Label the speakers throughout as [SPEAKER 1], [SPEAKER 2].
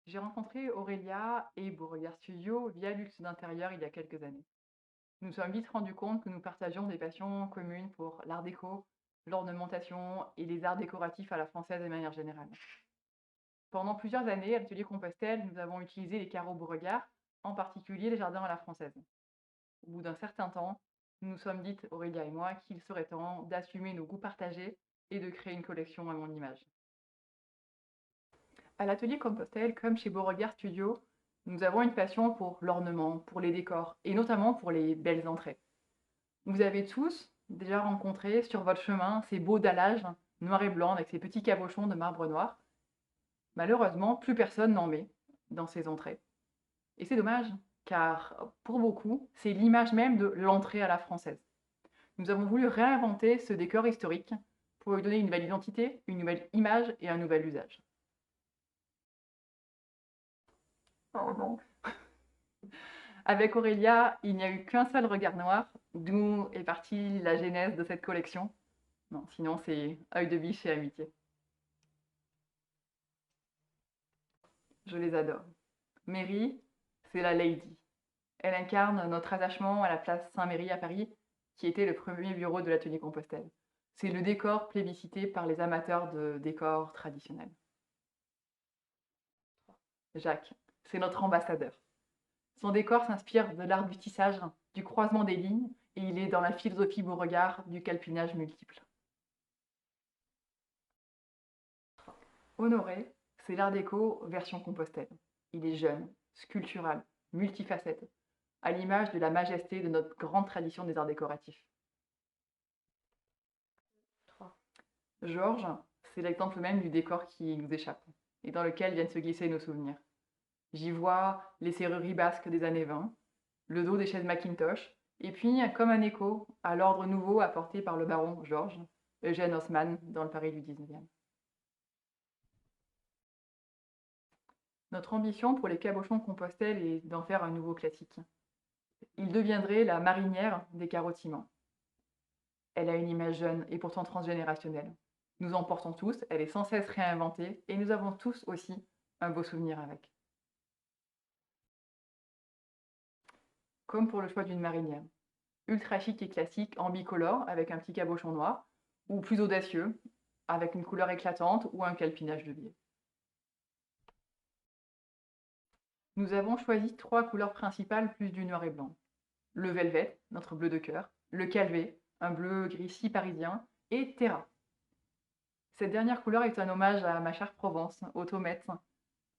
[SPEAKER 1] J'ai rencontré Aurélia et Beauregard Studio via Luxe d'Intérieur il y a quelques années. Nous nous sommes vite rendus compte que nous partagions des passions communes pour l'art déco, l'ornementation et les arts décoratifs à la française de manière générale. Pendant plusieurs années, à l'atelier Compostelle, nous avons utilisé les carreaux Beauregard, en particulier les jardins à la française. Au bout d'un certain temps, nous nous sommes dites, Aurélia et moi, qu'il serait temps d'assumer nos goûts partagés et de créer une collection à mon image. À l'atelier Compostelle, comme chez Beauregard Studio, nous avons une passion pour l'ornement, pour les décors et notamment pour les belles entrées. Vous avez tous déjà rencontré sur votre chemin ces beaux dallages noir et blanc avec ces petits cabochons de marbre noir. Malheureusement, plus personne n'en met dans ces entrées. Et c'est dommage, car pour beaucoup, c'est l'image même de l'entrée à la française. Nous avons voulu réinventer ce décor historique pour lui donner une nouvelle identité, une nouvelle image et un nouvel usage. Oh non. Avec Aurélia, il n'y a eu qu'un seul regard noir, d'où est partie la genèse de cette collection. Non, sinon c'est œil de biche et amitié. Je les adore. Mary, c'est la lady. Elle incarne notre attachement à la place Saint-Méry à Paris, qui était le premier bureau de l'atelier Compostelle. C'est le décor plébiscité par les amateurs de décors traditionnels. Jacques, c'est notre ambassadeur. Son décor s'inspire de l'art du tissage, du croisement des lignes, et il est dans la philosophie Beauregard du calpinage multiple. Honoré, c'est l'art déco version Compostelle. Il est jeune, sculptural, multifacette, à l'image de la majesté de notre grande tradition des arts décoratifs. Georges, c'est l'exemple même du décor qui nous échappe et dans lequel viennent se glisser nos souvenirs. J'y vois les serrureries basques des années 20, le dos des chaises Macintosh, et puis comme un écho à l'ordre nouveau apporté par le baron Georges, Eugène Haussmann, dans le Paris du 19e. Notre ambition pour les cabochons de Compostelle est d'en faire un nouveau classique. Il deviendrait la marinière des carottiments. Elle a une image jeune et pourtant transgénérationnelle. Nous en portons tous, elle est sans cesse réinventée et nous avons tous aussi un beau souvenir avec. Comme pour le choix d'une marinière. Ultra chic et classique en bicolore avec un petit cabochon noir, ou plus audacieux avec une couleur éclatante ou un calpinage de biais. Nous avons choisi 3 couleurs principales plus du noir et blanc. Le velvet, notre bleu de cœur, le calvé, un bleu gris si parisien, et Terra. Cette dernière couleur est un hommage à ma chère Provence, aux tomates,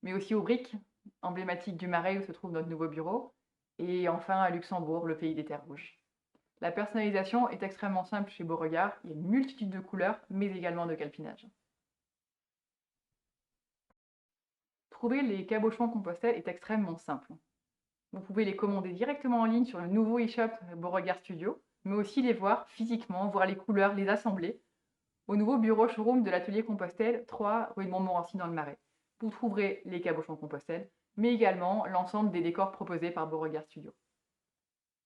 [SPEAKER 1] mais aussi aux briques, emblématiques du Marais où se trouve notre nouveau bureau, et enfin à Luxembourg, le pays des terres rouges. La personnalisation est extrêmement simple chez Beauregard, il y a une multitude de couleurs, mais également de calpinage. Trouver les cabochons Compostelle est extrêmement simple. Vous pouvez les commander directement en ligne sur le nouveau e-shop Beauregard Studio, mais aussi les voir physiquement, voir les couleurs, les assembler, au nouveau bureau showroom de l'atelier Compostelle, 3 rue de Montmorency dans le Marais. Vous trouverez les cabochons Compostelle, mais également l'ensemble des décors proposés par Beauregard Studio.